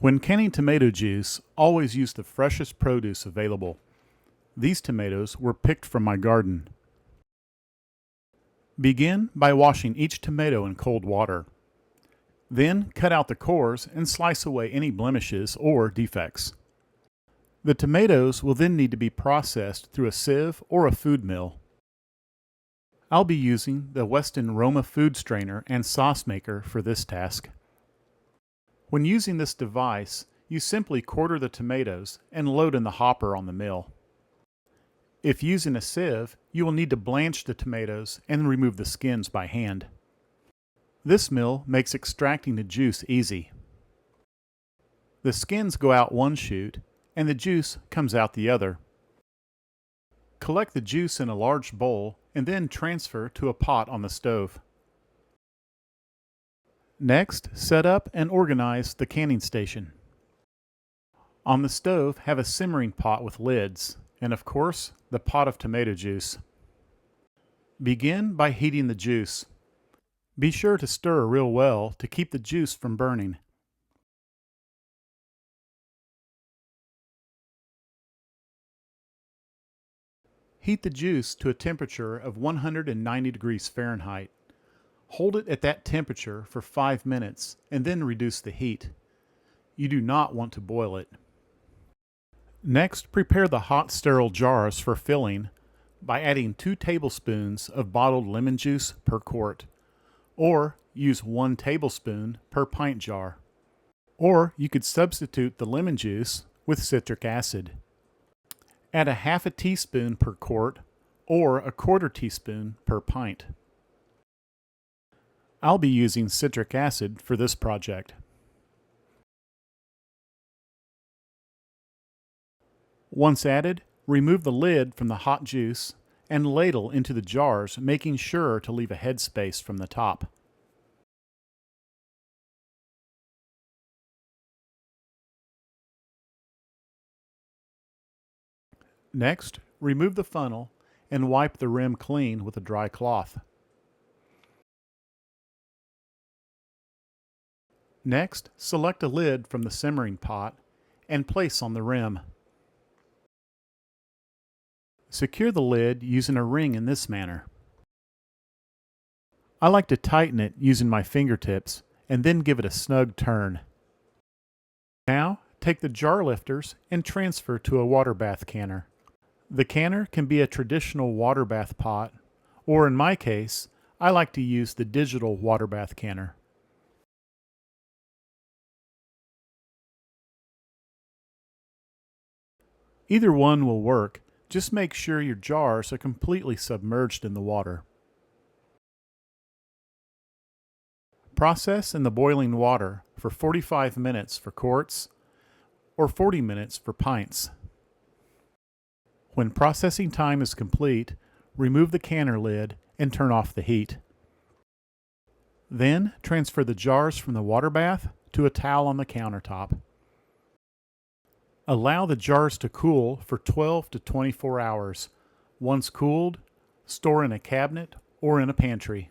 When canning tomato juice, always use the freshest produce available. These tomatoes were picked from my garden. Begin by washing each tomato in cold water. Then cut out the cores and slice away any blemishes or defects. The tomatoes will then need to be processed through a sieve or a food mill. I'll be using the Weston Roma food strainer and sauce maker for this task. When using this device, you simply quarter the tomatoes and load in the hopper on the mill. If using a sieve, you will need to blanch the tomatoes and remove the skins by hand. This mill makes extracting the juice easy. The skins go out one chute and the juice comes out the other. Collect the juice in a large bowl and then transfer to a pot on the stove. Next, set up and organize the canning station. On the stove, have a simmering pot with lids, and of course, the pot of tomato juice. Begin by heating the juice. Be sure to stir real well to keep the juice from burning. Heat the juice to a temperature of 190 degrees Fahrenheit. Hold it at that temperature for 5 minutes and then reduce the heat. You do not want to boil it. Next, prepare the hot sterile jars for filling by adding 2 tablespoons of bottled lemon juice per quart, or use 1 tablespoon per pint jar. Or you could substitute the lemon juice with citric acid. Add a half a teaspoon per quart or a quarter teaspoon per pint. I'll be using citric acid for this project. Once added, remove the lid from the hot juice and ladle into the jars, making sure to leave a headspace from the top. Next, remove the funnel and wipe the rim clean with a dry cloth. Next, select a lid from the simmering pot and place on the rim. Secure the lid using a ring in this manner. I like to tighten it using my fingertips and then give it a snug turn. Now, take the jar lifters and transfer to a water bath canner. The canner can be a traditional water bath pot, or in my case, I like to use the digital water bath canner. Either one will work, just make sure your jars are completely submerged in the water. Process in the boiling water for 45 minutes for quarts or 40 minutes for pints. When processing time is complete, remove the canner lid and turn off the heat. Then transfer the jars from the water bath to a towel on the countertop. Allow the jars to cool for 12 to 24 hours. Once cooled, store in a cabinet or in a pantry.